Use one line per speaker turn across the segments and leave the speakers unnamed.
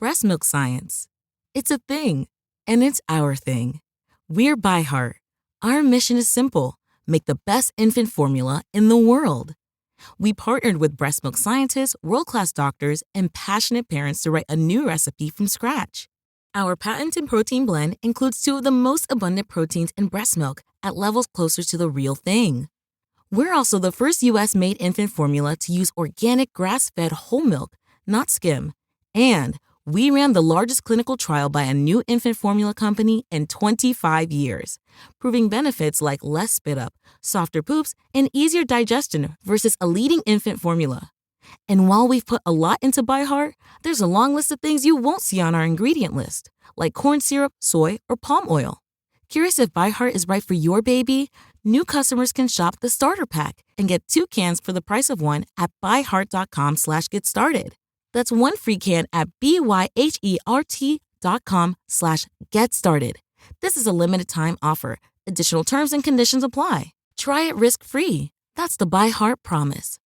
breast milk science. It's a thing, and it's our thing. We're By Heart. Our mission is simple: make the best infant formula in the world. We partnered with breast milk scientists, world-class doctors, and passionate parents to write a new recipe from scratch. Our patented protein blend includes two of the most abundant proteins in breast milk at levels closer to the real thing. We're also the first U.S.-made infant formula to use organic grass-fed whole milk, not skim. And we ran the largest clinical trial by a new infant formula company in 25 years, proving benefits like less spit-up, softer poops, and easier digestion versus a leading infant formula. And while we've put a lot into By Heart, there's a long list of things you won't see on our ingredient list, like corn syrup, soy, or palm oil. Curious if By Heart is right for your baby? New customers can shop the starter pack and get 2 cans for the price of one at byheart.com/getstarted. That's one free can at byhert.com/getstarted. This is a limited time offer. Additional terms and conditions apply. Try it risk-free. That's the By Heart promise.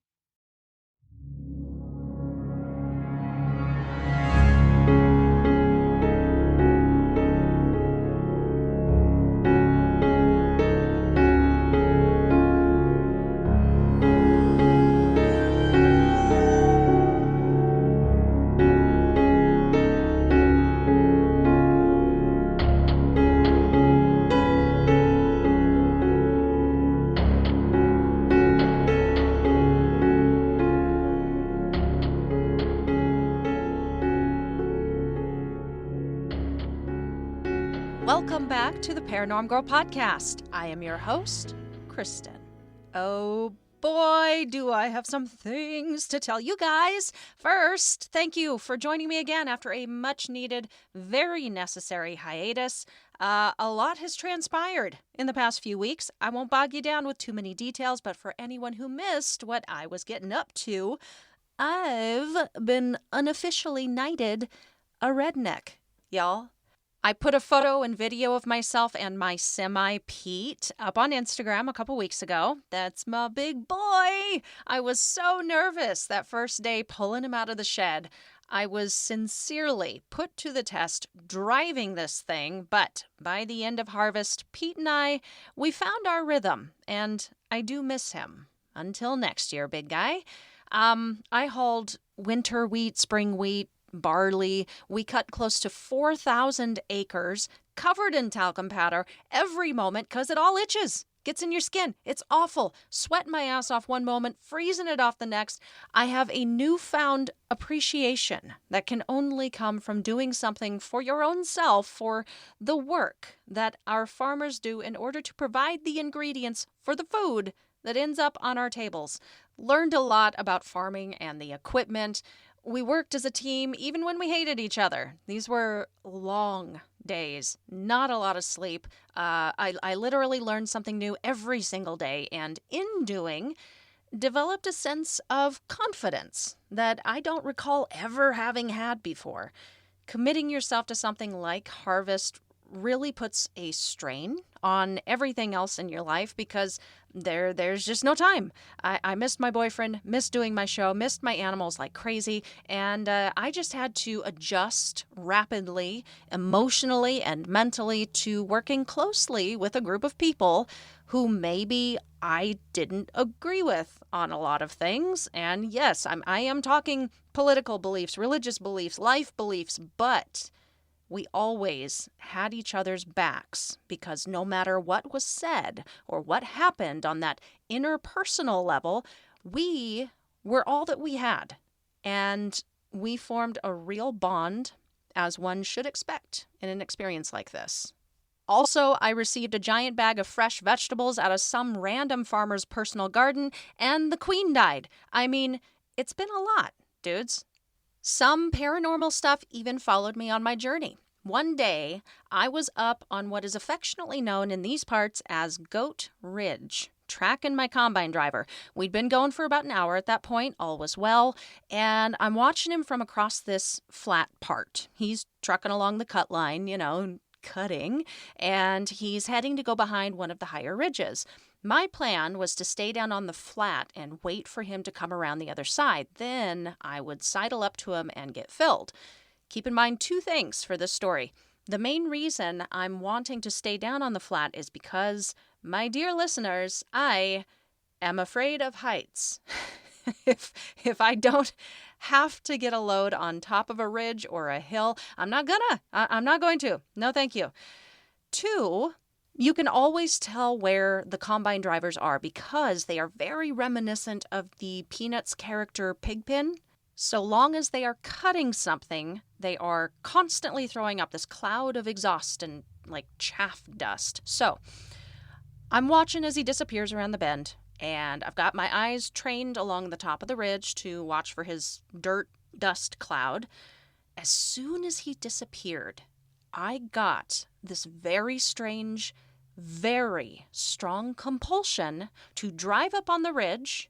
Welcome back to the Paranorm Girl Podcast. I am your host, Kristen. Oh boy, do I have some things to tell you guys. First, thank you for joining me again after a much-needed, very necessary hiatus. A lot has transpired in the past few weeks. I won't bog you down with too many details, but for anyone who missed what I was getting up to, I've been unofficially knighted a redneck, y'all. I put a photo and video of myself and my semi-Pete up on Instagram a couple weeks ago. That's my big boy. I was so nervous that first day pulling him out of the shed. I was sincerely put to the test driving this thing, but by the end of harvest, Pete and we found our rhythm, and I do miss him. Until next year, big guy. I hauled winter wheat, spring wheat, barley. We cut close to 4,000 acres, covered in talcum powder every moment because it all itches. Gets in your skin. It's awful. Sweating my ass off one moment, freezing it off the next. I have a newfound appreciation that can only come from doing something for your own self, for the work that our farmers do in order to provide the ingredients for the food that ends up on our tables. Learned a lot about farming and the equipment. We worked as a team even when we hated each other. These were long days, not a lot of sleep. I literally learned something new every single day, and in doing, developed a sense of confidence that I don't recall ever having had before. Committing yourself to something like harvest really puts a strain on everything else in your life because there's just no time. I missed my boyfriend, missed doing my show, missed my animals like crazy, and I just had to adjust rapidly, emotionally and mentally to working closely with a group of people who maybe I didn't agree with on a lot of things. And yes, I am talking political beliefs, religious beliefs, life beliefs, but we always had each other's backs because no matter what was said or what happened on that interpersonal level, we were all that we had. And we formed a real bond, as one should expect in an experience like this. Also, I received a giant bag of fresh vegetables out of some random farmer's personal garden, and the queen died. I mean, it's been a lot, dudes. Some paranormal stuff even followed me on my journey. One day, I was up on what is affectionately known in these parts as Goat Ridge, tracking my combine driver. We'd been going for about an hour at that point, all was well, and I'm watching him from across this flat part. He's trucking along the cut line, cutting, and he's heading to go behind one of the higher ridges. My plan was to stay down on the flat and wait for him to come around the other side. Then I would sidle up to him and get filled. Keep in mind two things for this story. The main reason I'm wanting to stay down on the flat is because, my dear listeners, I am afraid of heights. If I don't have to get a load on top of a ridge or a hill, I'm not going to. No, thank you. Two, you can always tell where the combine drivers are because they are very reminiscent of the Peanuts character Pigpen. So long as they are cutting something, they are constantly throwing up this cloud of exhaust and like chaff dust. So I'm watching as he disappears around the bend, and I've got my eyes trained along the top of the ridge to watch for his dirt dust cloud. As soon as he disappeared, I got this very strange, very strong compulsion to drive up on the ridge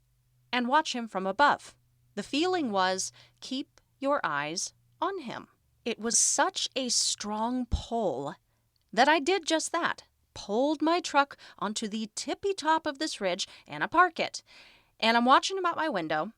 and watch him from above. The feeling was, keep your eyes on him. It was such a strong pull that I did just that. Pulled my truck onto the tippy top of this ridge and I park it. And I'm watching him out my window.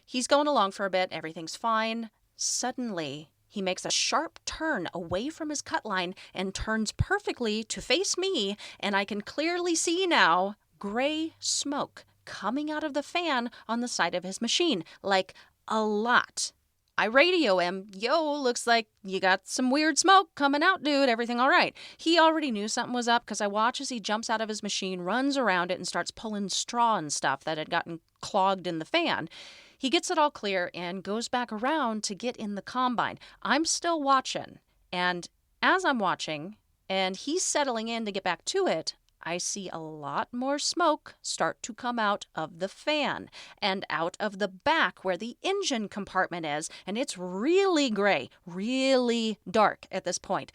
He's going along for a bit. Everything's fine. Suddenly, he makes a sharp turn away from his cut line and turns perfectly to face me. And I can clearly see now gray smoke coming out of the fan on the side of his machine, like a lot. I radio him, yo, looks like you got some weird smoke coming out, dude. Everything all right? He already knew something was up because I watch as he jumps out of his machine, runs around it, and starts pulling straw and stuff that had gotten clogged in the fan. He gets it all clear and goes back around to get in the combine. I'm still watching, and as I'm watching, and he's settling in to get back to it, I see a lot more smoke start to come out of the fan and out of the back where the engine compartment is, and it's really gray, really dark at this point.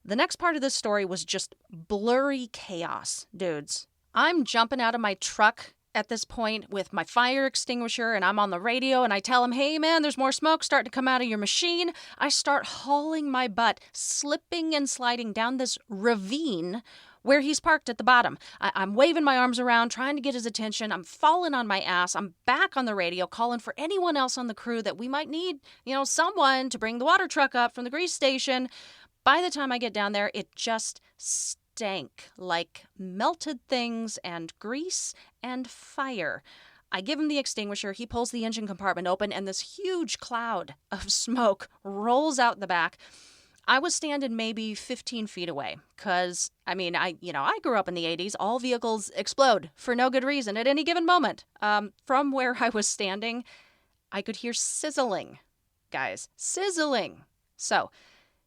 The next part of this story was just blurry chaos, dudes. I'm jumping out of my truck at this point with my fire extinguisher, and I'm on the radio, and I tell him, hey man, there's more smoke starting to come out of your machine. I start hauling my butt, slipping and sliding down this ravine where he's parked at the bottom. I'm waving my arms around, trying to get his attention. I'm falling on my ass. I'm back on the radio, calling for anyone else on the crew that we might need, someone to bring the water truck up from the grease station. By the time I get down there, it just stank like melted things and grease and fire. I give him the extinguisher. He pulls the engine compartment open, and this huge cloud of smoke rolls out the back. I was standing maybe 15 feet away because, I grew up in the 80s. All vehicles explode for no good reason at any given moment. From where I was standing, I could hear sizzling, guys, sizzling. So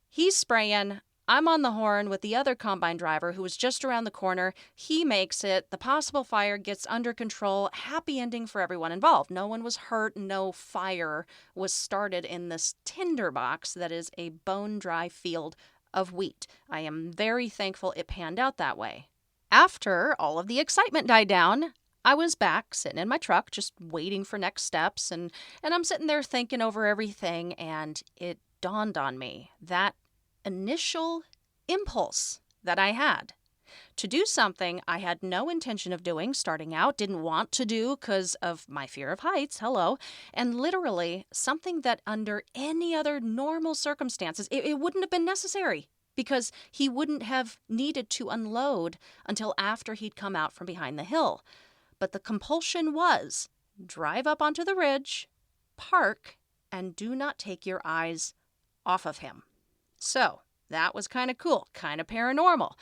he's spraying. I'm on the horn with the other combine driver who was just around the corner. He makes it. The possible fire gets under control. Happy ending for everyone involved. No one was hurt. No fire was started in this tinderbox that is a bone-dry field of wheat. I am very thankful it panned out that way. After all of the excitement died down, I was back sitting in my truck just waiting for next steps. And I'm sitting there thinking over everything, and it dawned on me that initial impulse that I had to do something I had no intention of doing starting out, didn't want to do because of my fear of heights, and literally something that under any other normal circumstances, it wouldn't have been necessary because he wouldn't have needed to unload until after he'd come out from behind the hill. But the compulsion was drive up onto the ridge, park, and do not take your eyes off of him. So that was kind of cool, kind of paranormal.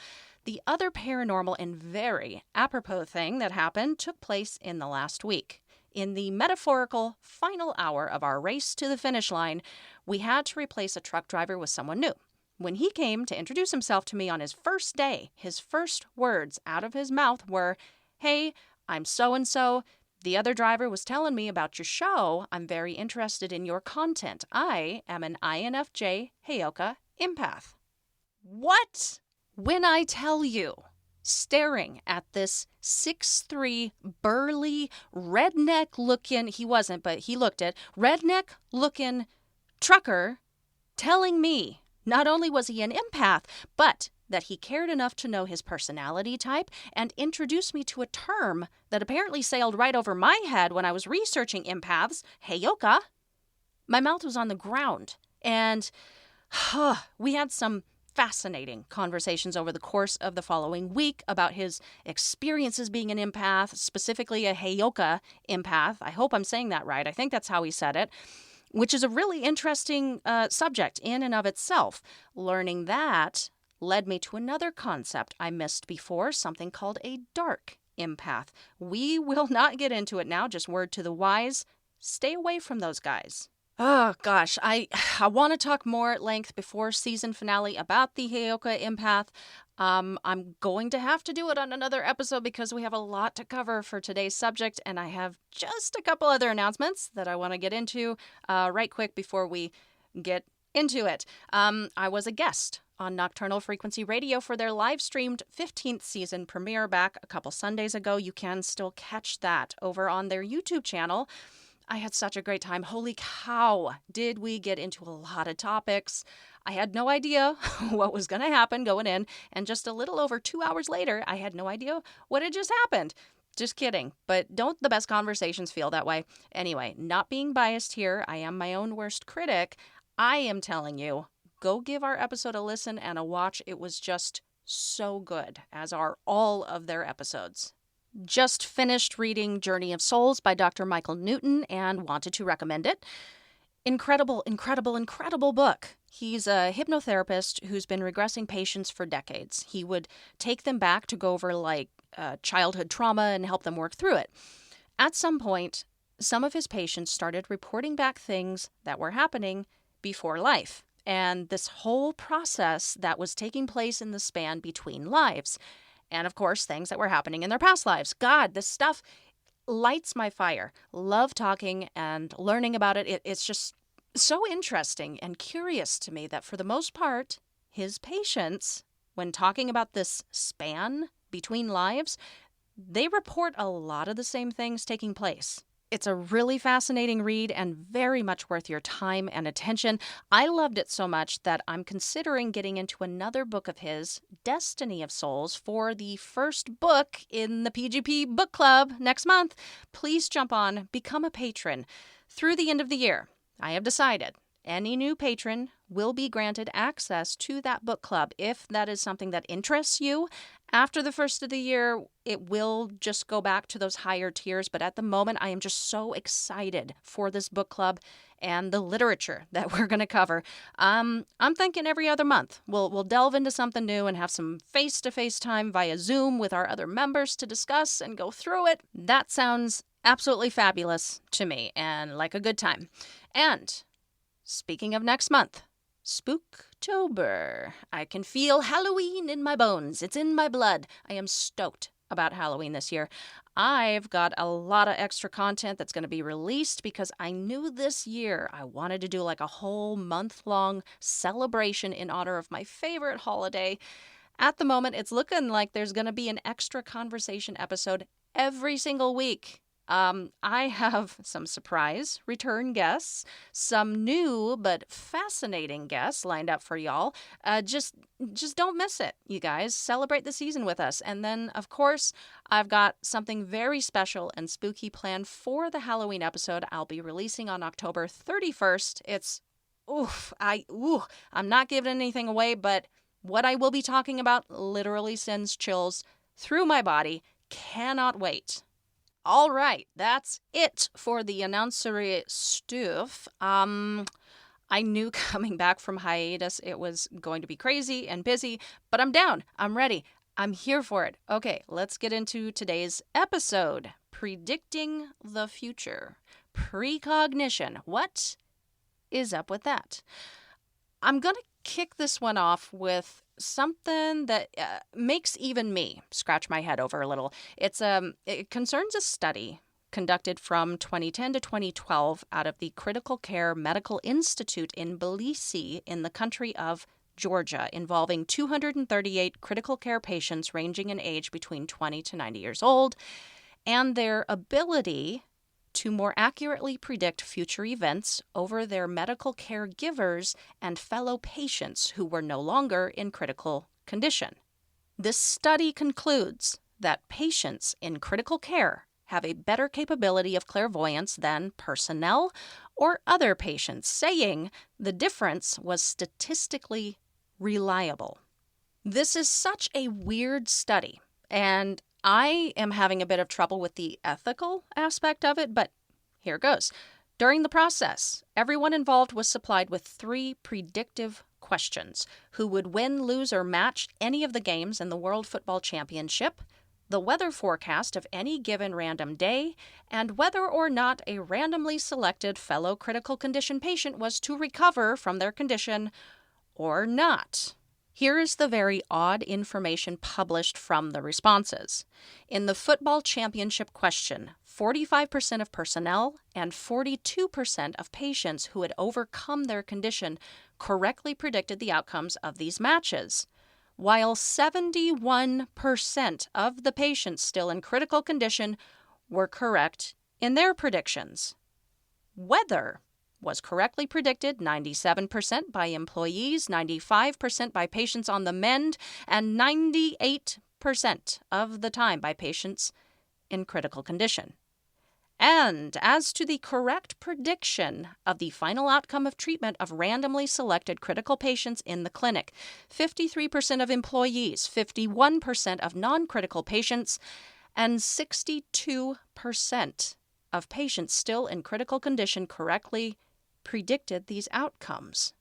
The other paranormal and very apropos thing that happened took place in the last week. In the metaphorical final hour of our race to the finish line, we had to replace a truck driver with someone new. When he came to introduce himself to me on his first day, his first words out of his mouth were, "Hey, I'm so-and-so. The other driver was telling me about your show. I'm very interested in your content. I am an INFJ Heyoka empath." What? When I tell you, staring at this 6'3", burly, redneck-looking, he wasn't, but he looked it, redneck-looking trucker telling me not only was he an empath, but that he cared enough to know his personality type and introduce me to a term that apparently sailed right over my head when I was researching empaths, Heyoka. My mouth was on the ground, and We had some fascinating conversations over the course of the following week about his experiences being an empath, specifically a Heyoka empath. I hope I'm saying that right. I think that's how he said it, which is a really interesting subject in and of itself. Learning that led me to another concept I missed before, something called a dark empath. We will not get into it now, just word to the wise. Stay away from those guys. Oh gosh, I want to talk more at length before season finale about the Heyoka empath. I'm going to have to do it on another episode because we have a lot to cover for today's subject, and I have just a couple other announcements that I want to get into right quick before we get into it. I was a guest on Nocturnal Frequency Radio for their live-streamed 15th season premiere back a couple Sundays ago. You can still catch that over on their YouTube channel. I had such a great time. Holy cow, did we get into a lot of topics. I had no idea what was going to happen going in, and just a little over 2 hours later, I had no idea what had just happened. Just kidding, but don't the best conversations feel that way? Anyway, not being biased here, I am my own worst critic. I am telling you, go give our episode a listen and a watch. It was just so good, as are all of their episodes. Just finished reading Journey of Souls by Dr. Michael Newton and wanted to recommend it. Incredible, incredible, incredible book. He's a hypnotherapist who's been regressing patients for decades. He would take them back to go over childhood trauma and help them work through it. At some point, some of his patients started reporting back things that were happening before life, and this whole process that was taking place in the span between lives. And of course, things that were happening in their past lives. God, this stuff lights my fire. Love talking and learning about it. It's just so interesting and curious to me that for the most part, his patients, when talking about this span between lives, they report a lot of the same things taking place. It's a really fascinating read and very much worth your time and attention. I loved it so much that I'm considering getting into another book of his, Destiny of Souls, for the first book in the PGP book club next month. Please jump on, become a patron. Through the end of the year, I have decided any new patron will be granted access to that book club if that is something that interests you. After the first of the year, it will just go back to those higher tiers, but at the moment, I am just so excited for this book club and the literature that we're going to cover. I'm thinking every other month we'll delve into something new and have some face-to-face time via Zoom with our other members to discuss and go through it. That sounds absolutely fabulous to me and like a good time. And speaking of next month, Spooktober. I can feel Halloween in my bones. It's in my blood. I am stoked about Halloween this year. I've got a lot of extra content that's going to be released because I knew this year I wanted to do like a whole month-long celebration in honor of my favorite holiday. At the moment, it's looking like there's going to be an extra conversation episode every single week. I have some surprise return guests, some new but fascinating guests lined up for y'all. Just don't miss it, you guys. Celebrate the season with us. And then, of course, I've got something very special and spooky planned for the Halloween episode I'll be releasing on October 31st. I'm not giving anything away, but what I will be talking about literally sends chills through my body. Cannot wait. All right, that's it for the announcery stuff. I knew coming back from hiatus it was going to be crazy and busy, but I'm down. I'm ready. I'm here for it. Okay, let's get into today's episode. Predicting the future. Precognition. What is up with that? I'm going to kick this one off with something that makes even me scratch my head over a little. It concerns a study conducted from 2010 to 2012 out of the Critical Care Medical Institute in Tbilisi in the country of Georgia, involving 238 critical care patients ranging in age between 20 to 90 years old, and their ability to more accurately predict future events over their medical caregivers and fellow patients who were no longer in critical condition. This study concludes that patients in critical care have a better capability of clairvoyance than personnel or other patients, saying the difference was statistically reliable. This is such a weird study, and I am having a bit of trouble with the ethical aspect of it, but here goes. During the process, everyone involved was supplied with 3 predictive questions: who would win, lose, or match any of the games in the World Football Championship, the weather forecast of any given random day, and whether or not a randomly selected fellow critical condition patient was to recover from their condition or not. Here is the very odd information published from the responses. In the football championship question, 45% of personnel and 42% of patients who had overcome their condition correctly predicted the outcomes of these matches, while 71% of the patients still in critical condition were correct in their predictions. Weather was correctly predicted 97% by employees, 95% by patients on the mend, and 98% of the time by patients in critical condition. And as to the correct prediction of the final outcome of treatment of randomly selected critical patients in the clinic, 53% of employees, 51% of non-critical patients, and 62% of patients still in critical condition correctly predicted these outcomes.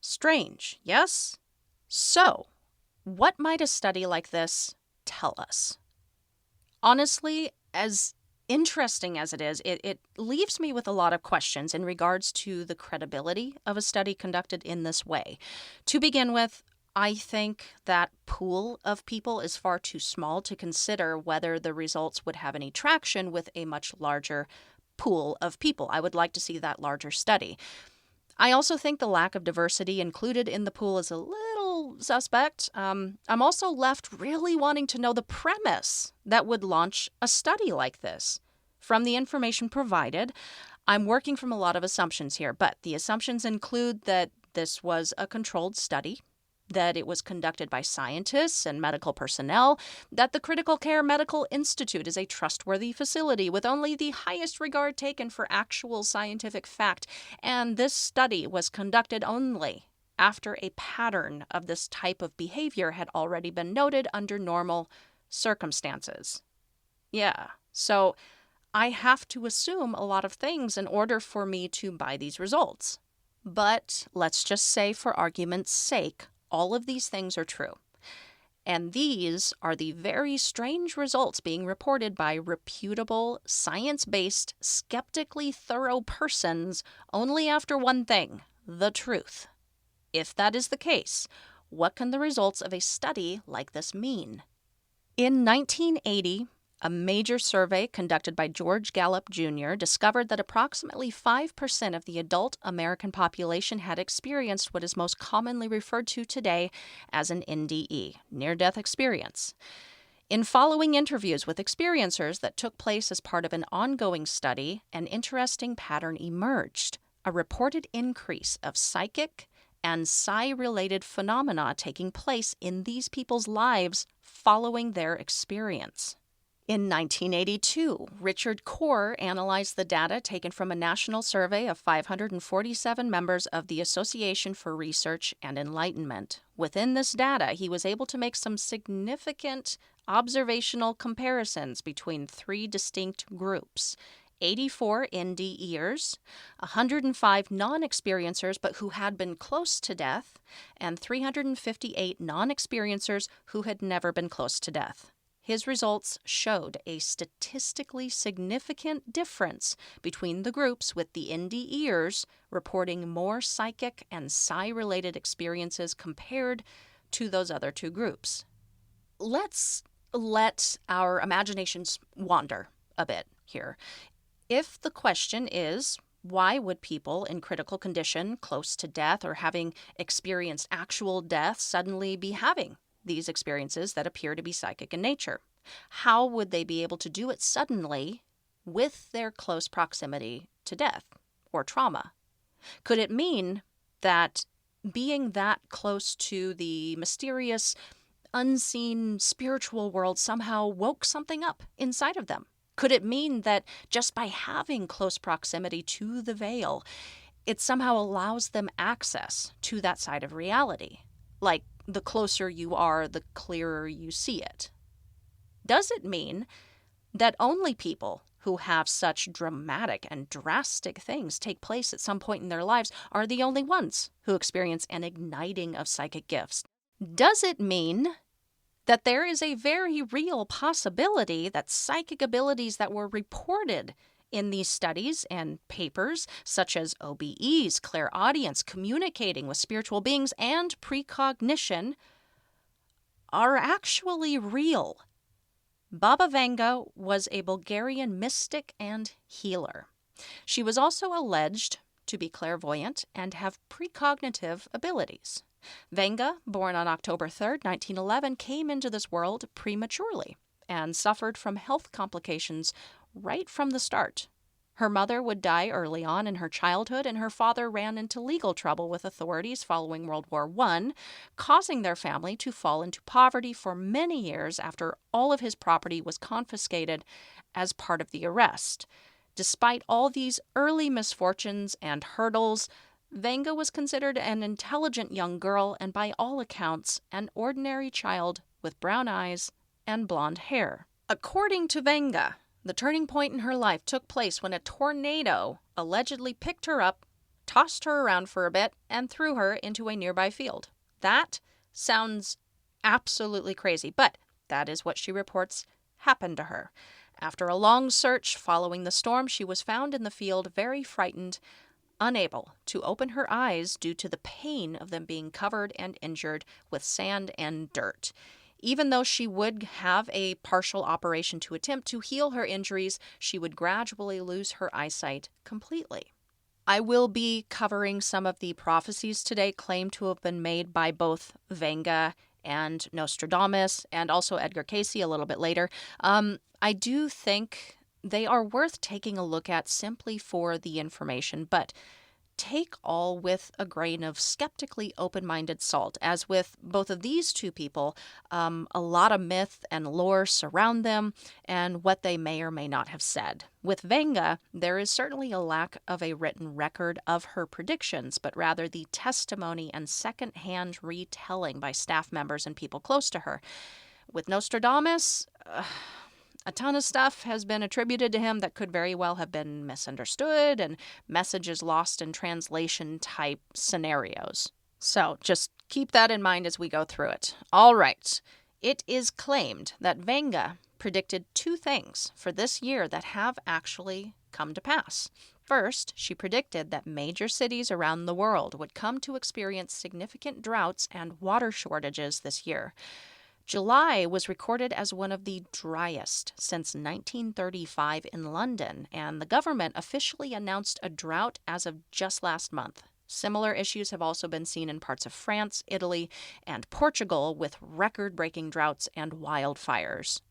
Strange, yes? So, what might a study like this tell us? Honestly, as interesting as it is, it leaves me with a lot of questions in regards to the credibility of a study conducted in this way. To begin with, I think that pool of people is far too small to consider whether the results would have any traction with a much larger pool of people. I would like to see that larger study. I also think the lack of diversity included in the pool is a little suspect. I'm also left really wanting to know the premise that would launch a study like this. From the information provided, I'm working from a lot of assumptions here, but the assumptions include that this was a controlled study, that it was conducted by scientists and medical personnel, that the Critical Care Medical Institute is a trustworthy facility with only the highest regard taken for actual scientific fact, and this study was conducted only after a pattern of this type of behavior had already been noted under normal circumstances. Yeah, so I have to assume a lot of things in order for me to buy these results. But let's just say, for argument's sake, all of these things are true. And these are the very strange results being reported by reputable, science-based, skeptically thorough persons only after one thing: the truth. If that is the case, what can the results of a study like this mean? In 1980, a major survey conducted by George Gallup Jr. discovered that approximately 5% of the adult American population had experienced what is most commonly referred to today as an NDE, near-death experience. In following interviews with experiencers that took place as part of an ongoing study, an interesting pattern emerged: a reported increase of psychic and psi-related phenomena taking place in these people's lives following their experience. In 1982, Richard Core analyzed the data taken from a national survey of 547 members of the Association for Research and Enlightenment. Within this data, he was able to make some significant observational comparisons between 3 distinct groups: 84 NDEers, 105 non-experiencers but who had been close to death, and 358 non-experiencers who had never been close to death. His results showed a statistically significant difference between the groups, with the NDEers reporting more psychic and psi-related experiences compared to those other 2 groups. Let's let our imaginations wander a bit here. If the question is, why would people in critical condition, close to death, or having experienced actual death suddenly be having these experiences that appear to be psychic in nature? How would they be able to do it suddenly with their close proximity to death or trauma? Could it mean that being that close to the mysterious, unseen spiritual world somehow woke something up inside of them? Could it mean that just by having close proximity to the veil, it somehow allows them access to that side of reality? Like, the closer you are, the clearer you see it. Does it mean that only people who have such dramatic and drastic things take place at some point in their lives are the only ones who experience an igniting of psychic gifts? Does it mean that there is a very real possibility that psychic abilities that were reported in these studies and papers, such as OBEs, clairaudience, communicating with spiritual beings, and precognition, are actually real? Baba Vanga was a Bulgarian mystic and healer. She was also alleged to be clairvoyant and have precognitive abilities. Vanga, born on October 3rd, 1911, came into this world prematurely and suffered from health complications right from the start. Her mother would die early on in her childhood, and her father ran into legal trouble with authorities following World War I, causing their family to fall into poverty for many years after all of his property was confiscated as part of the arrest. Despite all these early misfortunes and hurdles, Vanga was considered an intelligent young girl and, by all accounts, an ordinary child with brown eyes and blonde hair. According to Vanga, the turning point in her life took place when a tornado allegedly picked her up, tossed her around for a bit, and threw her into a nearby field. That sounds absolutely crazy, but that is what she reports happened to her. After a long search following the storm, she was found in the field very frightened, unable to open her eyes due to the pain of them being covered and injured with sand and dirt. Even though she would have a partial operation to attempt to heal her injuries, she would gradually lose her eyesight completely. I will be covering some of the prophecies today claimed to have been made by both Vanga and Nostradamus, and also Edgar Cayce a little bit later. I do think they are worth taking a look at simply for the information, but take all with a grain of skeptically open-minded salt. As with both of these two people, a lot of myth and lore surround them and what they may or may not have said. With Vanga, there is certainly a lack of a written record of her predictions, but rather the testimony and second-hand retelling by staff members and people close to her. With Nostradamus, a ton of stuff has been attributed to him that could very well have been misunderstood and messages lost in translation type scenarios. So just keep that in mind as we go through it. All right. It is claimed that Vanga predicted two things for this year that have actually come to pass. First, she predicted that major cities around the world would come to experience significant droughts and water shortages this year. July was recorded as one of the driest since 1935 in London, and the government officially announced a drought as of just last month. Similar issues have also been seen in parts of France, Italy, and Portugal, with record-breaking droughts and wildfires.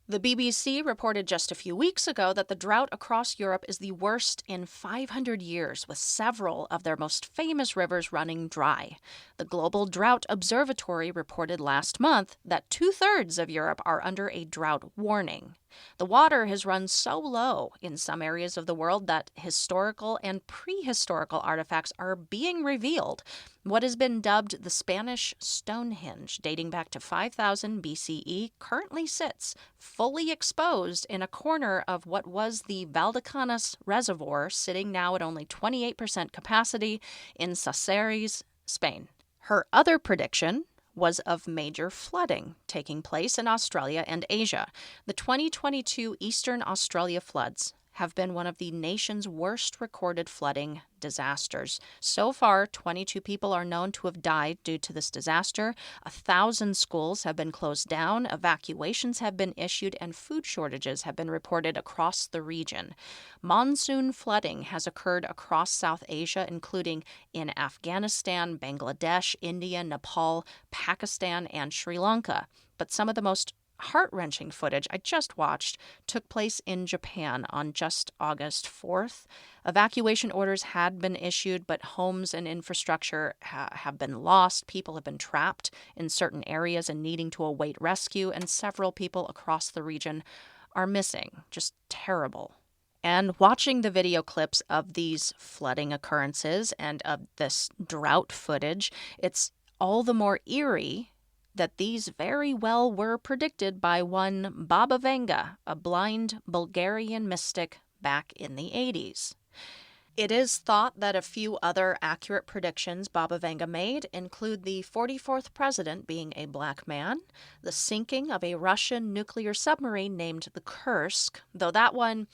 The BBC reported just a few weeks ago that the drought across Europe is the worst in 500 years, with several of their most famous rivers running dry. The Global Drought Observatory reported last month that 2/3 of Europe are under a drought warning. The water has run so low in some areas of the world that historical and prehistorical artifacts are being revealed. What has been dubbed the Spanish Stonehenge, dating back to 5000 BCE, currently sits fully exposed in a corner of what was the Valdecañas Reservoir, sitting now at only 28% capacity in Cáceres, Spain. Her other prediction was of major flooding taking place in Australia and Asia. The 2022 Eastern Australia floods have been one of the nation's worst recorded flooding disasters. So far, 22 people are known to have died due to this disaster. 1,000 schools have been closed down, evacuations have been issued, and food shortages have been reported across the region. Monsoon flooding has occurred across South Asia, including in Afghanistan, Bangladesh, India, Nepal, Pakistan, and Sri Lanka. But some of the most heart-wrenching footage I just watched took place in Japan on just August 4th. Evacuation orders had been issued, but homes and infrastructure have been lost. People have been trapped in certain areas and needing to await rescue, and several people across the region are missing. Just terrible. And watching the video clips of these flooding occurrences and of this drought footage, it's all the more eerie that these very well were predicted by one Baba Vanga, a blind Bulgarian mystic back in the 80s. It is thought that a few other accurate predictions Baba Vanga made include the 44th president being a black man, the sinking of a Russian nuclear submarine named the Kursk, though that one,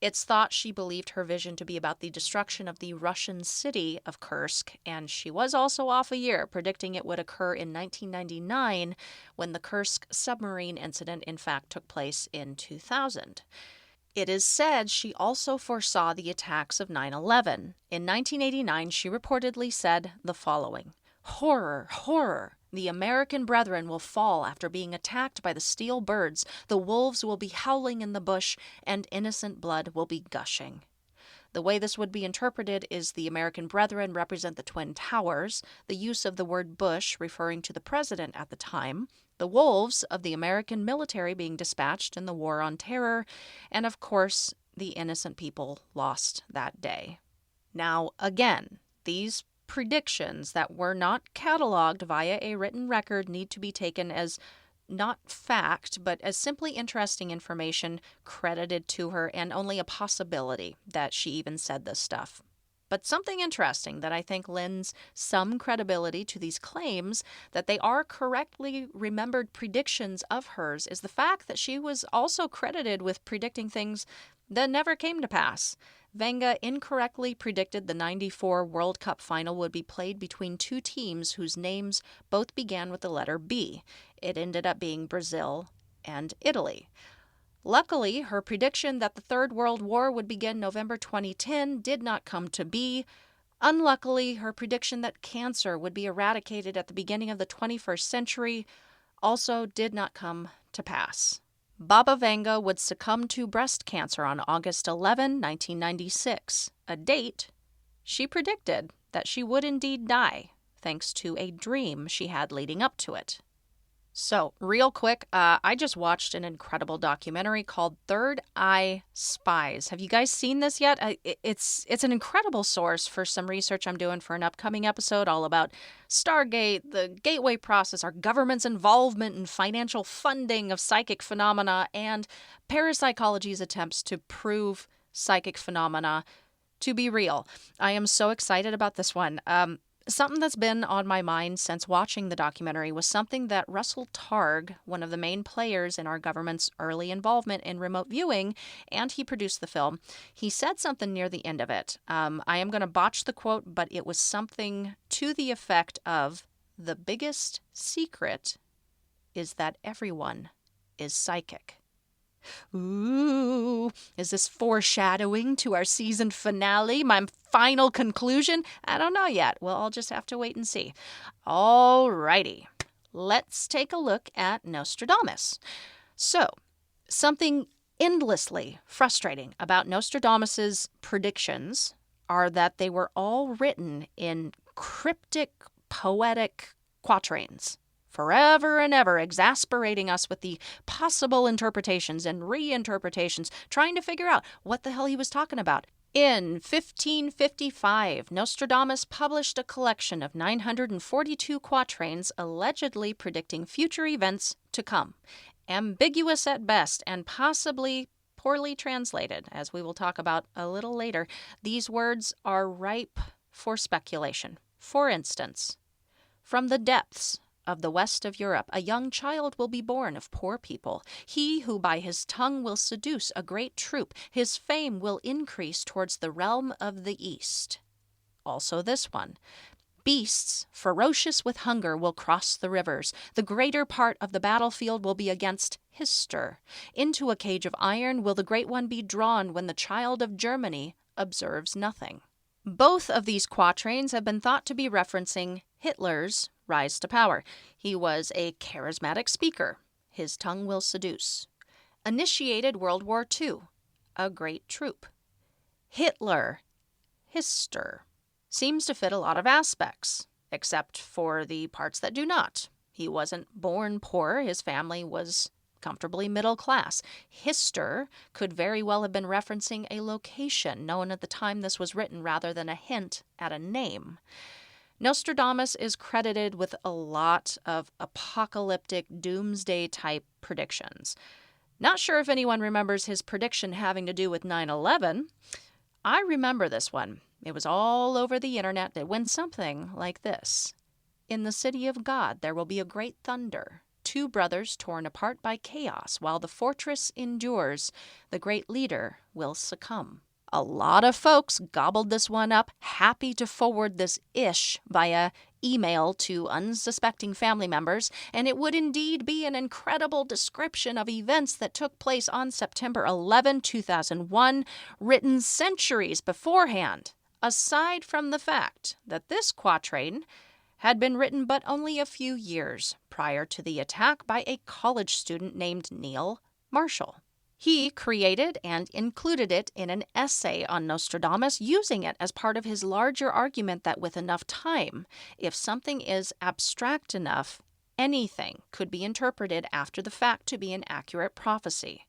it's thought she believed her vision to be about the destruction of the Russian city of Kursk, and she was also off a year, predicting it would occur in 1999 when the Kursk submarine incident in fact took place in 2000. It is said she also foresaw the attacks of 9/11. In 1989, she reportedly said the following: "Horror, horror! The American brethren will fall after being attacked by the steel birds. The wolves will be howling in the bush, and innocent blood will be gushing." The way this would be interpreted is the American brethren represent the Twin Towers, the use of the word Bush referring to the president at the time, the wolves of the American military being dispatched in the War on Terror, and of course, the innocent people lost that day. Now, again, these predictions that were not cataloged via a written record need to be taken as not fact, but as simply interesting information credited to her and only a possibility that she even said this stuff. But something interesting that I think lends some credibility to these claims that they are correctly remembered predictions of hers is the fact that she was also credited with predicting things that never came to pass. Vanga incorrectly predicted the 94 World Cup final would be played between two teams whose names both began with the letter B. It ended up being Brazil and Italy. Luckily, her prediction that the Third World War would begin November 2010 did not come to be. Unluckily, her prediction that cancer would be eradicated at the beginning of the 21st century also did not come to pass. Baba Vanga would succumb to breast cancer on August 11, 1996, a date she predicted that she would indeed die, thanks to a dream she had leading up to it. So, real quick, I just watched an incredible documentary called Third Eye Spies. Have you guys seen this yet? It's an incredible source for some research I'm doing for an upcoming episode all about Stargate, the Gateway process, our government's involvement in financial funding of psychic phenomena, and parapsychology's attempts to prove psychic phenomena to be real. I am so excited about this one. Something that's been on my mind since watching the documentary was something that Russell Targ, one of the main players in our government's early involvement in remote viewing, and he produced the film, he said something near the end of it. I am going to botch the quote, but it was something to the effect of, "The biggest secret is that everyone is psychic." Ooh, is this foreshadowing to our season finale? My final conclusion? I don't know yet. Well, I'll just have to wait and see. Alrighty, let's take a look at Nostradamus. So, something endlessly frustrating about Nostradamus's predictions are that they were all written in cryptic, poetic quatrains, forever and ever exasperating us with the possible interpretations and reinterpretations, trying to figure out what the hell he was talking about. In 1555, Nostradamus published a collection of 942 quatrains allegedly predicting future events to come. Ambiguous at best and possibly poorly translated, as we will talk about a little later, these words are ripe for speculation. For instance, "From the depths of the west of Europe, a young child will be born of poor people. He who by his tongue will seduce a great troop, his fame will increase towards the realm of the east." Also this one, "Beasts ferocious with hunger will cross the rivers. The greater part of the battlefield will be against Hister. Into a cage of iron will the great one be drawn when the child of Germany observes nothing." Both of these quatrains have been thought to be referencing Hitler's rise to power. He was a charismatic speaker. His tongue will seduce. Initiated World War II. A great troop. Hitler. Hister. Seems to fit a lot of aspects, except for the parts that do not. He wasn't born poor. His family was comfortably middle class. Hister could very well have been referencing a location known at the time this was written rather than a hint at a name. Nostradamus is credited with a lot of apocalyptic doomsday-type predictions. Not sure if anyone remembers his prediction having to do with 9/11. I remember this one. It was all over the internet. It went something like this. In the city of God there will be a great thunder. 2 brothers torn apart by chaos. While the fortress endures, the great leader will succumb. A lot of folks gobbled this one up, happy to forward this ish via email to unsuspecting family members, and it would indeed be an incredible description of events that took place on September 11, 2001, written centuries beforehand, aside from the fact that this quatrain had been written but only a few years prior to the attack by a college student named Neil Marshall. He created and included it in an essay on Nostradamus, using it as part of his larger argument that with enough time, if something is abstract enough, anything could be interpreted after the fact to be an accurate prophecy.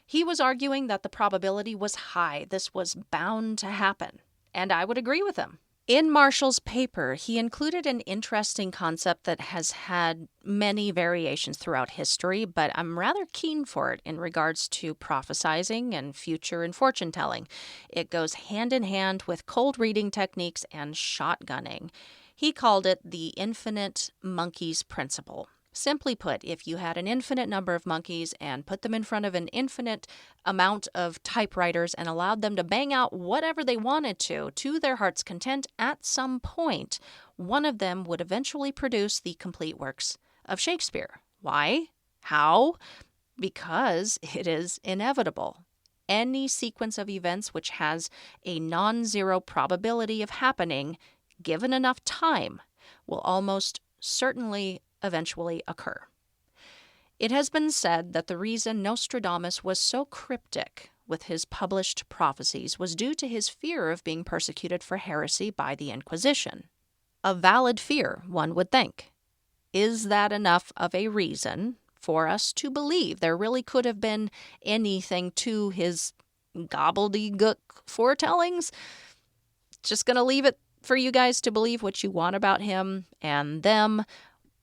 He was arguing that the probability was high, this was bound to happen, and I would agree with him. In Marshall's paper, he included an interesting concept that has had many variations throughout history, but I'm rather keen for it in regards to prophesizing and future and fortune-telling. It goes hand in hand with cold reading techniques and shotgunning. He called it the infinite monkeys principle. Simply put, if you had an infinite number of monkeys and put them in front of an infinite amount of typewriters and allowed them to bang out whatever they wanted to their heart's content, at some point, one of them would eventually produce the complete works of Shakespeare. Why? How? Because it is inevitable. Any sequence of events which has a non-zero probability of happening, given enough time, will almost certainly eventually occur. It has been said that the reason Nostradamus was so cryptic with his published prophecies was due to his fear of being persecuted for heresy by the Inquisition. A valid fear, one would think. Is that enough of a reason for us to believe there really could have been anything to his gobbledygook foretellings? Just going to leave it for you guys to believe what you want about him and them.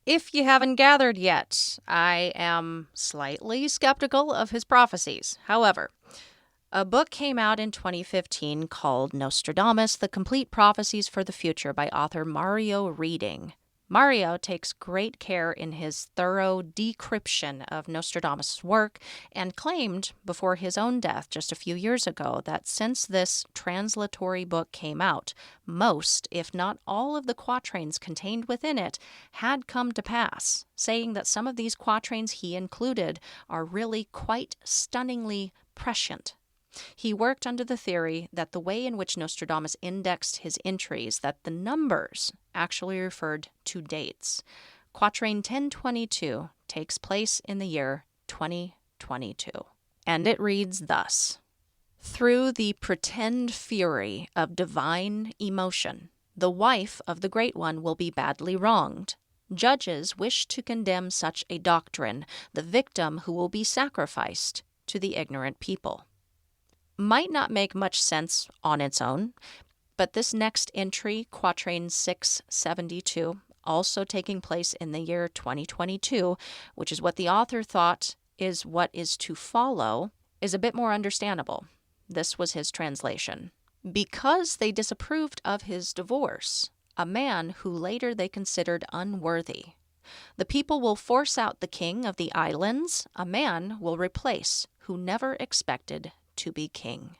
If you haven't gathered yet, I am slightly skeptical of his prophecies. However, a book came out in 2015 called Nostradamus, The Complete Prophecies for the Future by author Mario Reading. Mario takes great care in his thorough decryption of Nostradamus' work and claimed before his own death just a few years ago that since this translatory book came out, most, if not all of the quatrains contained within it had come to pass, saying that some of these quatrains he included are really quite stunningly prescient. He worked under the theory that the way in which Nostradamus indexed his entries, that the numbers actually referred to dates. Quatrain 1022 takes place in the year 2022, and it reads thus. Through the pretend fury of divine emotion, the wife of the Great One will be badly wronged. Judges wish to condemn such a doctrine, the victim who will be sacrificed to the ignorant people. Might not make much sense on its own, but this next entry, Quatrain 672, also taking place in the year 2022, which is what the author thought is what is to follow, is a bit more understandable. This was his translation. Because they disapproved of his divorce, a man who later they considered unworthy, the people will force out the king of the islands, a man will replace who never expected to be king.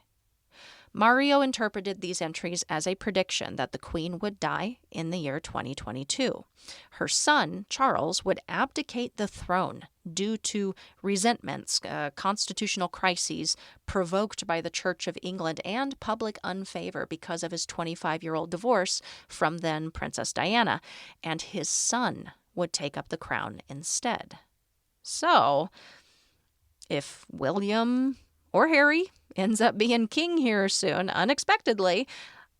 Mario interpreted these entries as a prediction that the queen would die in the year 2022. Her son, Charles, would abdicate the throne due to resentments, constitutional crises provoked by the Church of England and public unfavor because of his 25-year-old divorce from then Princess Diana, and his son would take up the crown instead. So, if William or Harry ends up being king here soon, unexpectedly,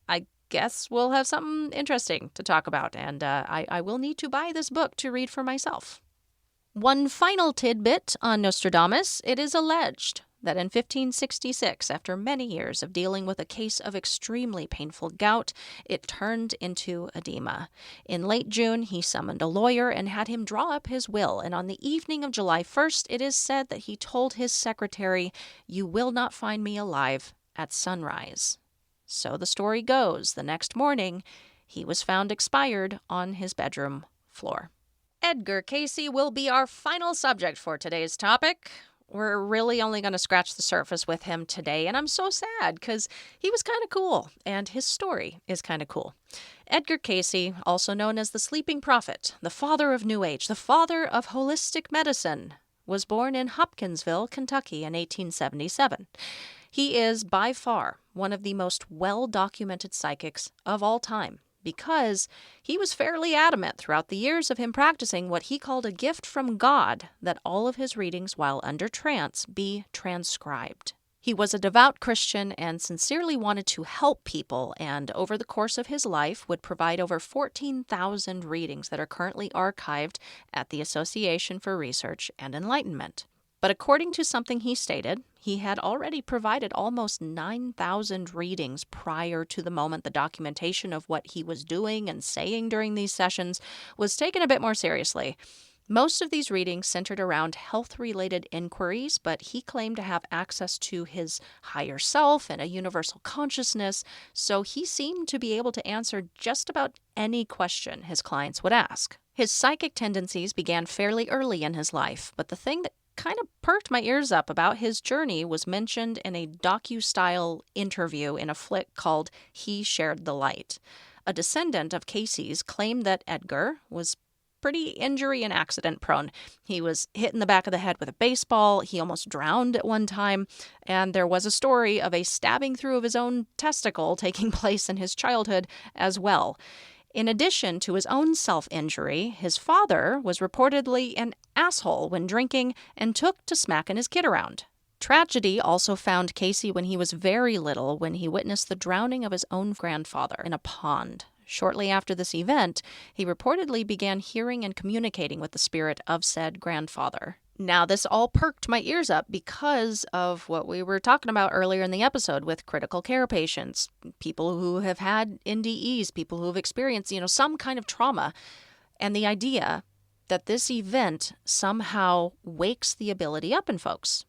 I guess we'll have something interesting to talk about, and I will need to buy this book to read for myself. One final tidbit on Nostradamus: it is alleged that in 1566, after many years of dealing with a case of extremely painful gout, it turned into edema. In late June, he summoned a lawyer and had him draw up his will, and on the evening of July 1st, it is said that he told his secretary, "You will not find me alive at sunrise." So the story goes, the next morning, he was found expired on his bedroom floor. Edgar Cayce will be our final subject for today's topic. We're really only going to scratch the surface with him today, and I'm so sad because he was kind of cool, and his story is kind of cool. Edgar Cayce, also known as the Sleeping Prophet, the father of New Age, the father of holistic medicine, was born in Hopkinsville, Kentucky in 1877. He is by far one of the most well-documented psychics of all time, because he was fairly adamant throughout the years of him practicing what he called a gift from God, that all of his readings while under trance be transcribed. He was a devout Christian and sincerely wanted to help people, and over the course of his life would provide over 14,000 readings that are currently archived at the Association for Research and Enlightenment. But according to something he stated, he had already provided almost 9,000 readings prior to the moment the documentation of what he was doing and saying during these sessions was taken a bit more seriously. Most of these readings centered around health-related inquiries, but he claimed to have access to his higher self and a universal consciousness, so he seemed to be able to answer just about any question his clients would ask. His psychic tendencies began fairly early in his life, but the thing that kind of perked my ears up about his journey was mentioned in a docu-style interview in a flick called He Shared the Light. A descendant of Cayce's claimed that Edgar was pretty injury and accident prone. He was hit in the back of the head with a baseball, he almost drowned at one time, and there was a story of a stabbing through of his own testicle taking place in his childhood as well. In addition to his own self-injury, his father was reportedly an asshole when drinking and took to smacking his kid around. Tragedy also found Cayce when he was very little, when he witnessed the drowning of his own grandfather in a pond. Shortly after this event, he reportedly began hearing and communicating with the spirit of said grandfather. Now, this all perked my ears up because of what we were talking about earlier in the episode with critical care patients, people who have had NDEs, people who have experienced, some kind of trauma, and the idea that this event somehow wakes the ability up in folks.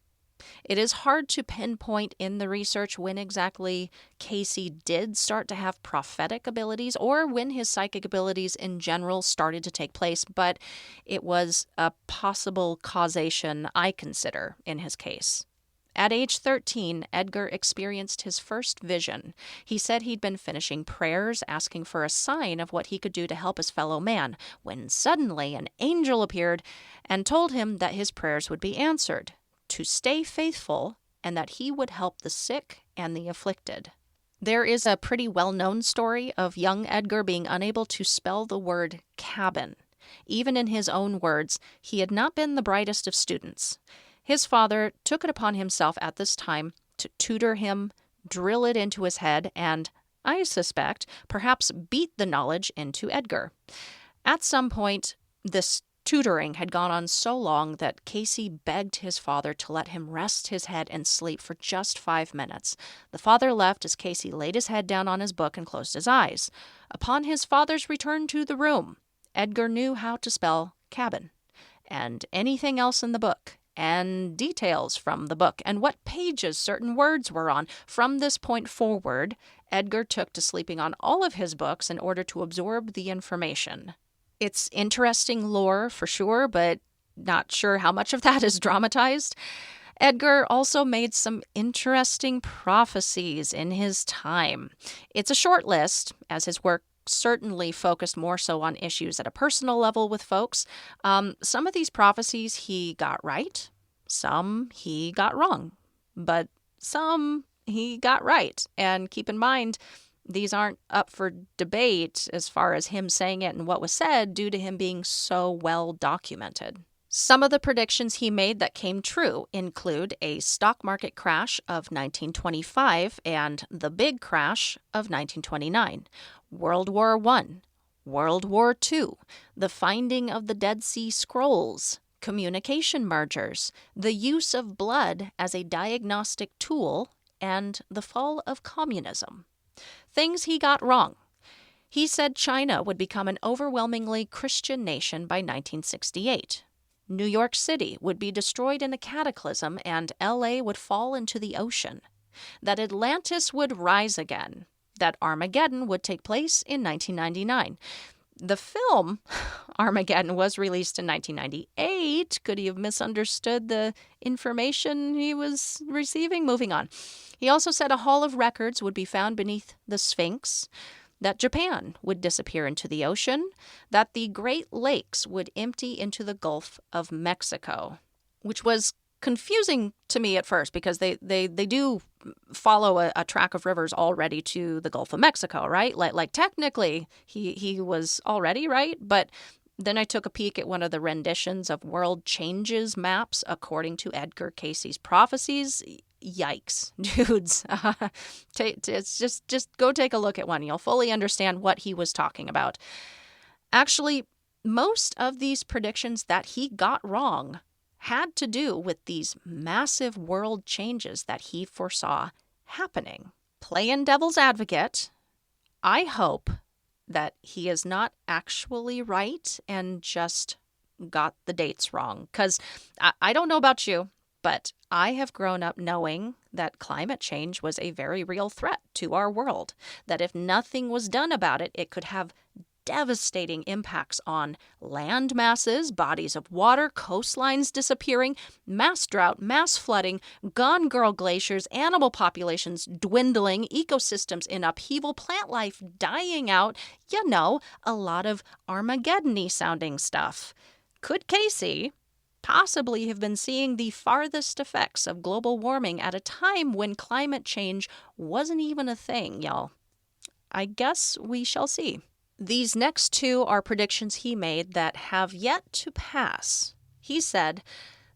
It is hard to pinpoint in the research when exactly Cayce did start to have prophetic abilities or when his psychic abilities in general started to take place, but it was a possible causation I consider in his case. At age 13, Edgar experienced his first vision. He said he'd been finishing prayers, asking for a sign of what he could do to help his fellow man, when suddenly an angel appeared and told him that his prayers would be answered, to stay faithful, and that he would help the sick and the afflicted. There is a pretty well-known story of young Edgar being unable to spell the word cabin. Even in his own words, he had not been the brightest of students. His father took it upon himself at this time to tutor him, drill it into his head, and, I suspect, perhaps beat the knowledge into Edgar. At some point, this tutoring had gone on so long that Cayce begged his father to let him rest his head and sleep for just 5 minutes. The father left as Cayce laid his head down on his book and closed his eyes. Upon his father's return to the room, Edgar knew how to spell cabin, and anything else in the book, and details from the book, and what pages certain words were on. From this point forward, Edgar took to sleeping on all of his books in order to absorb the information. It's interesting lore for sure, but not sure how much of that is dramatized. Edgar also made some interesting prophecies in his time. It's a short list, as his work certainly focused more so on issues at a personal level with folks. Some of these prophecies he got right, some he got wrong, but some he got right. And keep in mind, these aren't up for debate as far as him saying it and what was said due to him being so well documented. Some of the predictions he made that came true include a stock market crash of 1925 and the big crash of 1929, World War I, World War II, the finding of the Dead Sea Scrolls, communication mergers, the use of blood as a diagnostic tool, and the fall of communism. Things he got wrong. He said China would become an overwhelmingly Christian nation by 1968. New York City would be destroyed in a cataclysm and LA would fall into the ocean. That Atlantis would rise again. That Armageddon would take place in 1999. The film Armageddon was released in 1998. Could he have misunderstood the information he was receiving? Moving on. He also said a hall of records would be found beneath the Sphinx, that Japan would disappear into the ocean, that the Great Lakes would empty into the Gulf of Mexico, which was confusing to me at first because they do follow a track of rivers already to the Gulf of Mexico, right? Like technically he was already right, but then I took a peek at one of the renditions of World Changes maps according to Edgar Cayce's prophecies. Yikes, dudes. It's just go take a look at one. You'll fully understand what he was talking about. Actually, most of these predictions that he got wrong had to do with these massive world changes that he foresaw happening. Playing devil's advocate, I hope that he is not actually right and just got the dates wrong. Because I don't know about you, but I have grown up knowing that climate change was a very real threat to our world, that if nothing was done about it, it could have devastating impacts on land masses, bodies of water, coastlines disappearing, mass drought, mass flooding, gone girl glaciers, animal populations dwindling, ecosystems in upheaval, plant life dying out, a lot of Armageddon-y sounding stuff. Could Casey possibly have been seeing the farthest effects of global warming at a time when climate change wasn't even a thing, y'all? I guess we shall see. These next two are predictions he made that have yet to pass. He said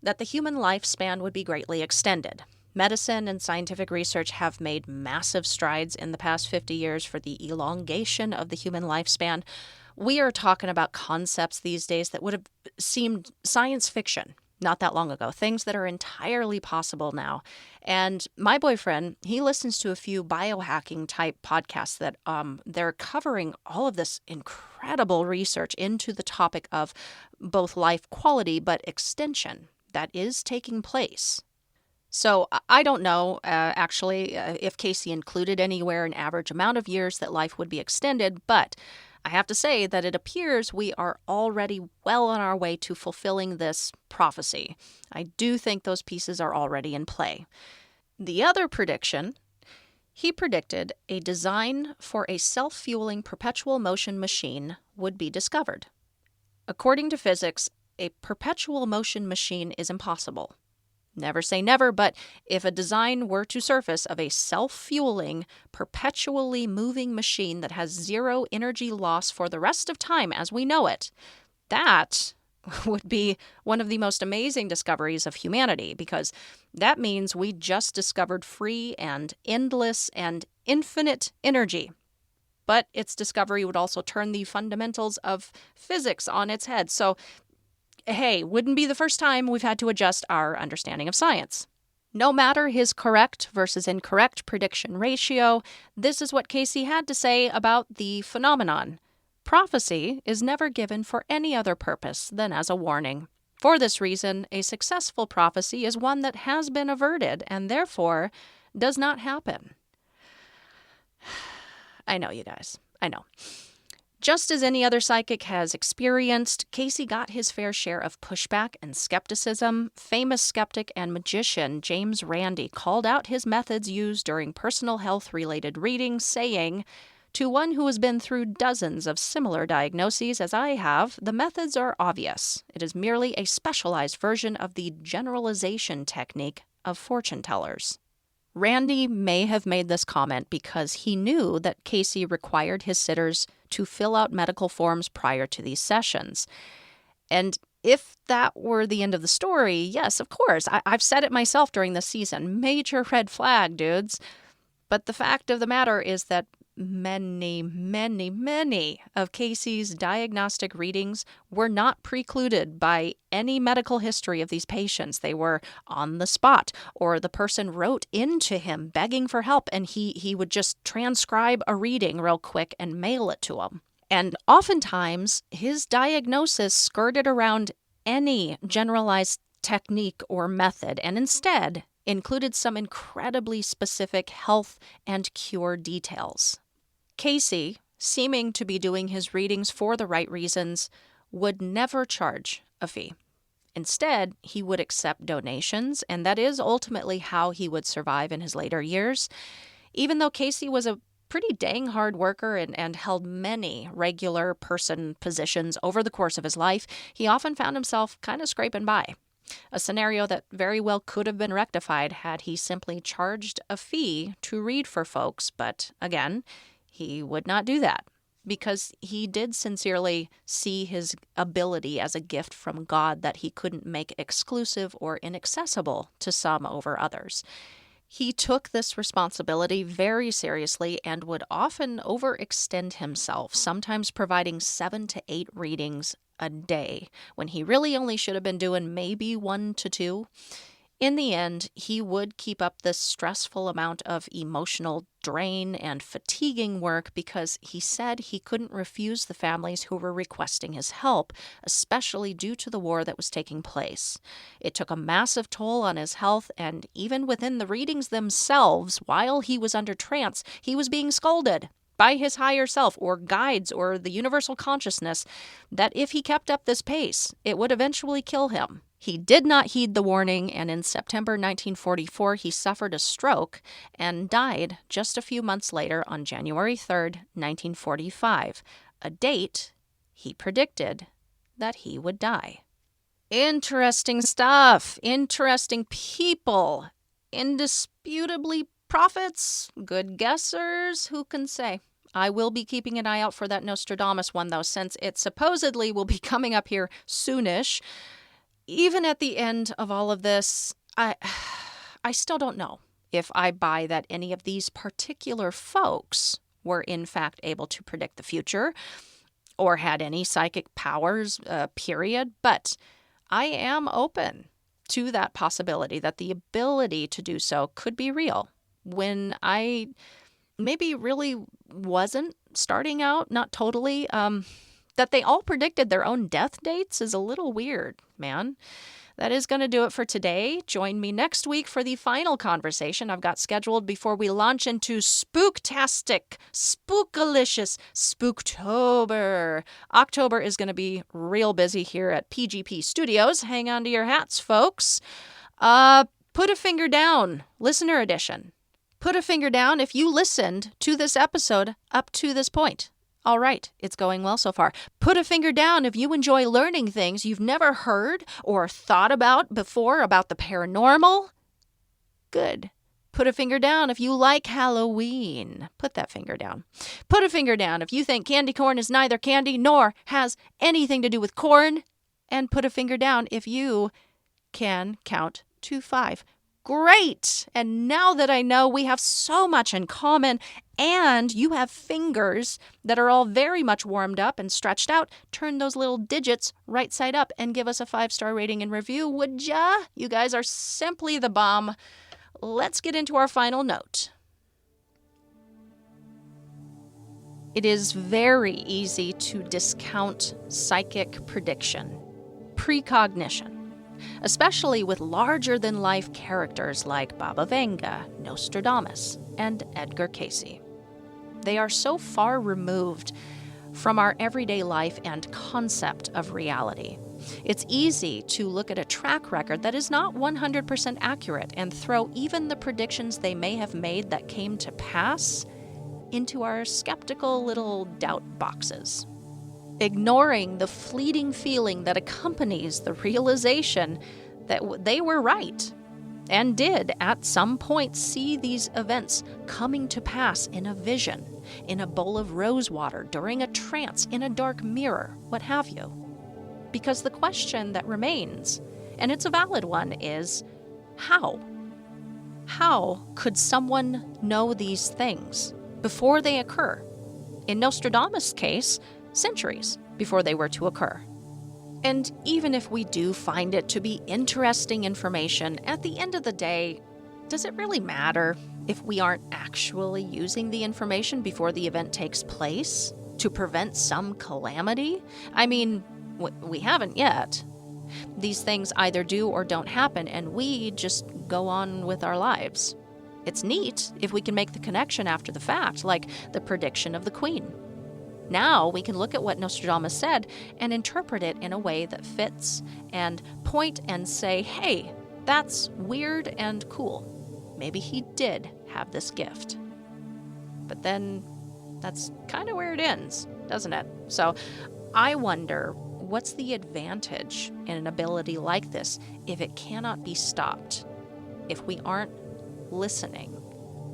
that the human lifespan would be greatly extended. Medicine and scientific research have made massive strides in the past 50 years for the elongation of the human lifespan. We are talking about concepts these days that would have seemed science fiction not that long ago, things that are entirely possible now. And my boyfriend, he listens to a few biohacking type podcasts that they're covering all of this incredible research into the topic of both life quality but extension that is taking place. So I don't know, actually, if Casey included anywhere an average amount of years that life would be extended, but I have to say that it appears we are already well on our way to fulfilling this prophecy. I do think those pieces are already in play. The other prediction, he predicted a design for a self-fueling perpetual motion machine would be discovered. According to physics, a perpetual motion machine is impossible. Never say never, but if a design were to surface of a self-fueling, perpetually moving machine that has zero energy loss for the rest of time as we know it, that would be one of the most amazing discoveries of humanity, because that means we just discovered free and endless and infinite energy. But its discovery would also turn the fundamentals of physics on its head. So hey, wouldn't be the first time we've had to adjust our understanding of science. No matter his correct versus incorrect prediction ratio, this is what Casey had to say about the phenomenon. Prophecy is never given for any other purpose than as a warning. For this reason, a successful prophecy is one that has been averted and therefore does not happen. I know, you guys. I know. Just as any other psychic has experienced, Casey got his fair share of pushback and skepticism. Famous skeptic and magician James Randi called out his methods used during personal health-related readings, saying, "To one who has been through dozens of similar diagnoses as I have, the methods are obvious. It is merely a specialized version of the generalization technique of fortune tellers." Randi may have made this comment because he knew that Casey required his sitters to fill out medical forms prior to these sessions. And if that were the end of the story, yes, of course, I've said it myself during this season, major red flag, dudes. But the fact of the matter is that many, many, many of Casey's diagnostic readings were not precluded by any medical history of these patients. They were on the spot, or the person wrote into him begging for help, and he would just transcribe a reading real quick and mail it to him. And oftentimes, his diagnosis skirted around any generalized technique or method, and instead included some incredibly specific health and cure details. Casey, seeming to be doing his readings for the right reasons, would never charge a fee. Instead, he would accept donations, and that is ultimately how he would survive in his later years. Even though Casey was a pretty dang hard worker and held many regular person positions over the course of his life, he often found himself kind of scraping by. A scenario that very well could have been rectified had he simply charged a fee to read for folks, but again, he would not do that because he did sincerely see his ability as a gift from God that he couldn't make exclusive or inaccessible to some over others. He took this responsibility very seriously and would often overextend himself, sometimes providing 7 to 8 readings a day, when he really only should have been doing maybe 1 to 2. In the end, he would keep up this stressful amount of emotional drain and fatiguing work because he said he couldn't refuse the families who were requesting his help, especially due to the war that was taking place. It took a massive toll on his health, and even within the readings themselves, while he was under trance, he was being scolded by his higher self or guides or the universal consciousness that if he kept up this pace, it would eventually kill him. He did not heed the warning, and in September 1944, he suffered a stroke and died just a few months later on January 3rd, 1945, a date he predicted that he would die. Interesting stuff, interesting people, indisputably prophets, good guessers, who can say? I will be keeping an eye out for that Nostradamus one, though, since it supposedly will be coming up here soonish. Even at the end of all of this, I still don't know if I buy that any of these particular folks were in fact able to predict the future or had any psychic powers, period. But I am open to that possibility that the ability to do so could be real when I maybe really wasn't starting out, not totally. That they all predicted their own death dates is a little weird, man. That is going to do it for today. Join me next week for the final conversation I've got scheduled before we launch into spooktastic, spookalicious Spooktober. October is going to be real busy here at PGP Studios. Hang on to your hats, folks. Put a finger down, listener edition. Put a finger down if you listened to this episode up to this point. All right, it's going well so far. Put a finger down if you enjoy learning things you've never heard or thought about before about the paranormal. Good. Put a finger down if you like Halloween. Put that finger down. Put a finger down if you think candy corn is neither candy nor has anything to do with corn. And put a finger down if you can count to 5. Great! And now that I know we have so much in common and you have fingers that are all very much warmed up and stretched out, turn those little digits right side up and give us a 5-star rating and review, would ya? You guys are simply the bomb. Let's get into our final note. It is very easy to discount psychic prediction, precognition, especially with larger-than-life characters like Baba Vanga, Nostradamus, and Edgar Cayce. They are so far removed from our everyday life and concept of reality. It's easy to look at a track record that is not 100% accurate and throw even the predictions they may have made that came to pass into our skeptical little doubt boxes, ignoring the fleeting feeling that accompanies the realization that they were right and did at some point see these events coming to pass in a vision, in a bowl of rose water, during a trance, in a dark mirror, what have you. Because the question that remains, and it's a valid one, is how? How could someone know these things? before they occur. In Nostradamus' case, centuries before they were to occur. And even if we do find it to be interesting information, at the end of the day, does it really matter if we aren't actually using the information before the event takes place to prevent some calamity? I mean, we haven't yet. These things either do or don't happen, and we just go on with our lives. It's neat if we can make the connection after the fact, like the prediction of the Queen. Now we can look at what Nostradamus said and interpret it in a way that fits and point and say, hey, that's weird and cool. Maybe he did have this gift. But then that's kind of where it ends, doesn't it? So I wonder, what's the advantage in an ability like this if it cannot be stopped, if we aren't listening,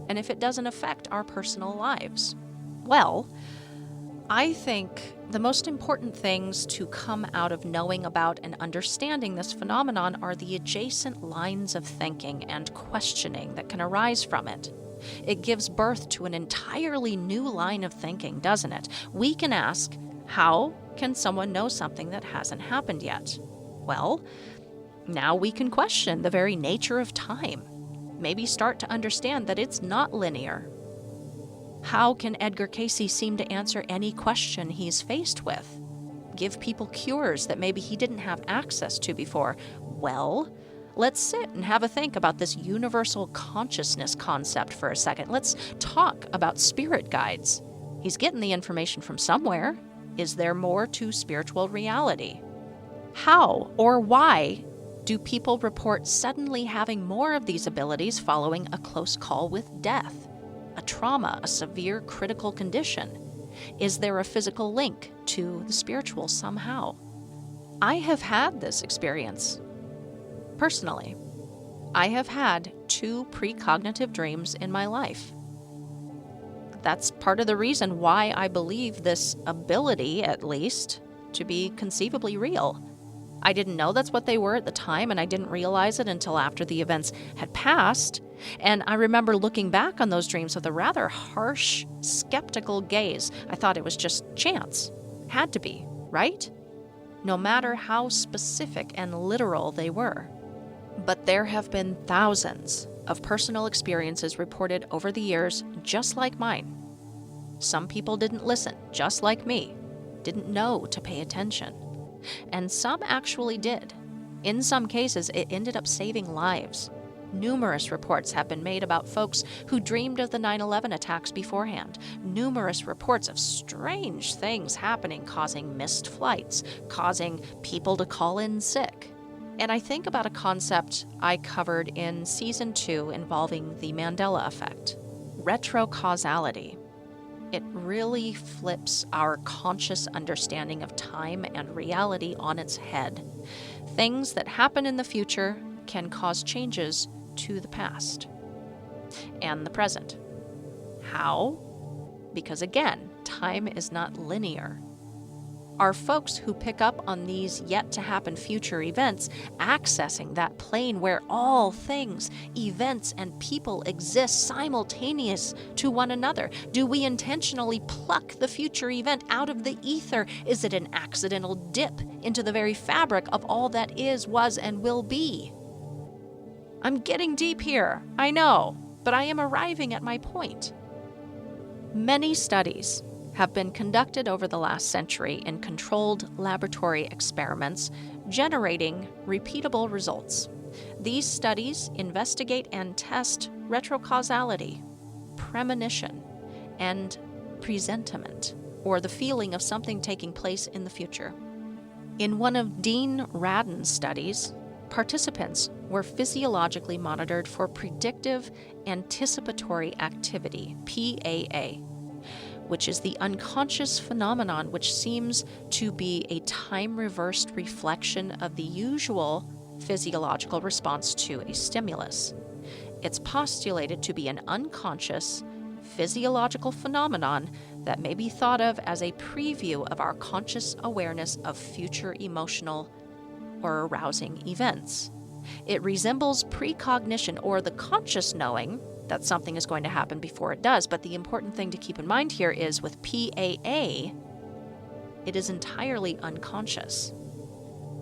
and if it doesn't affect our personal lives? Well, I think the most important things to come out of knowing about and understanding this phenomenon are the adjacent lines of thinking and questioning that can arise from it. It gives birth to an entirely new line of thinking, doesn't it? We can ask, how can someone know something that hasn't happened yet? Well, now we can question the very nature of time. Maybe start to understand that it's not linear. How can Edgar Cayce seem to answer any question he's faced with? Give people cures that maybe he didn't have access to before? Well, let's sit and have a think about this universal consciousness concept for a second. Let's talk about spirit guides. He's getting the information from somewhere. Is there more to spiritual reality? How or why do people report suddenly having more of these abilities following a close call with death? A trauma, a severe critical condition? Is there a physical link to the spiritual somehow? I have had this experience. Personally, I have had 2 precognitive dreams in my life. That's part of the reason why I believe this ability, at least, to be conceivably real. I didn't know that's what they were at the time, and I didn't realize it until after the events had passed. And I remember looking back on those dreams with a rather harsh, skeptical gaze. I thought it was just chance. Had to be, right? No matter how specific and literal they were. But there have been thousands of personal experiences reported over the years just like mine. Some people didn't listen, just like me, didn't know to pay attention. And some actually did. In some cases, it ended up saving lives. Numerous reports have been made about folks who dreamed of the 9/11 attacks beforehand. Numerous reports of strange things happening, causing missed flights, causing people to call in sick. And I think about a concept I covered in Season 2 involving the Mandela effect, retrocausality. It really flips our conscious understanding of time and reality on its head. Things that happen in the future can cause changes to the past and the present. How? Because again, time is not linear. Are folks who pick up on these yet-to-happen future events accessing that plane where all things, events, and people exist simultaneous to one another? Do we intentionally pluck the future event out of the ether? Is it an accidental dip into the very fabric of all that is, was, and will be? I'm getting deep here, I know, but I am arriving at my point. Many studies have been conducted over the last century in controlled laboratory experiments, generating repeatable results. These studies investigate and test retrocausality, premonition, and presentiment, or the feeling of something taking place in the future. In one of Dean Radin's studies, participants were physiologically monitored for predictive anticipatory activity, PAA, which is the unconscious phenomenon which seems to be a time-reversed reflection of the usual physiological response to a stimulus. It's postulated to be an unconscious physiological phenomenon that may be thought of as a preview of our conscious awareness of future emotional or arousing events. It resembles precognition, or the conscious knowing that something is going to happen before it does. But the important thing to keep in mind here is with PAA, it is entirely unconscious.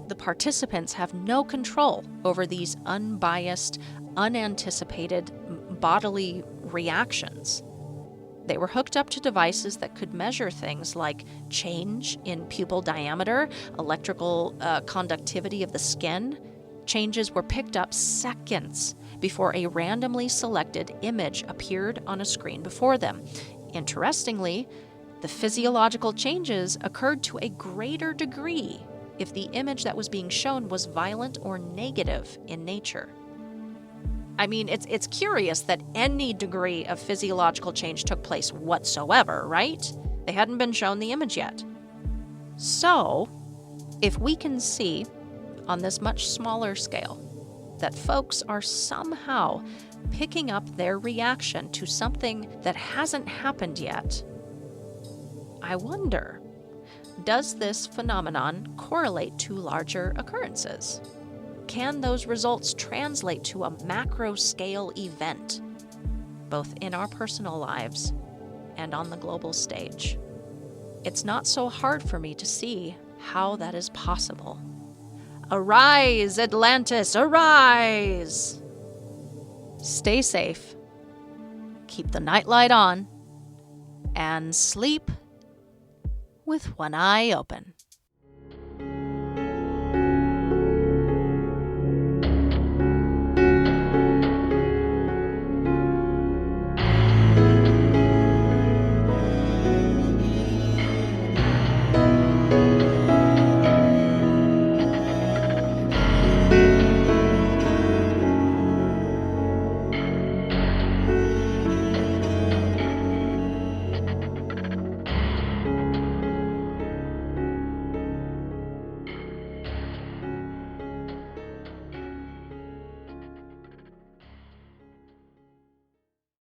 The participants have no control over these unbiased, unanticipated bodily reactions. They were hooked up to devices that could measure things like change in pupil diameter, electrical conductivity of the skin. Changes were picked up seconds before a randomly selected image appeared on a screen before them. Interestingly, the physiological changes occurred to a greater degree if the image that was being shown was violent or negative in nature. I mean, it's curious that any degree of physiological change took place whatsoever, right? They hadn't been shown the image yet. So, if we can see on this much smaller scale that folks are somehow picking up their reaction to something that hasn't happened yet, I wonder, does this phenomenon correlate to larger occurrences? Can those results translate to a macro-scale event, both in our personal lives and on the global stage? It's not so hard for me to see how that is possible. Arise, Atlantis, arise! Stay safe, keep the nightlight on, and sleep with one eye open.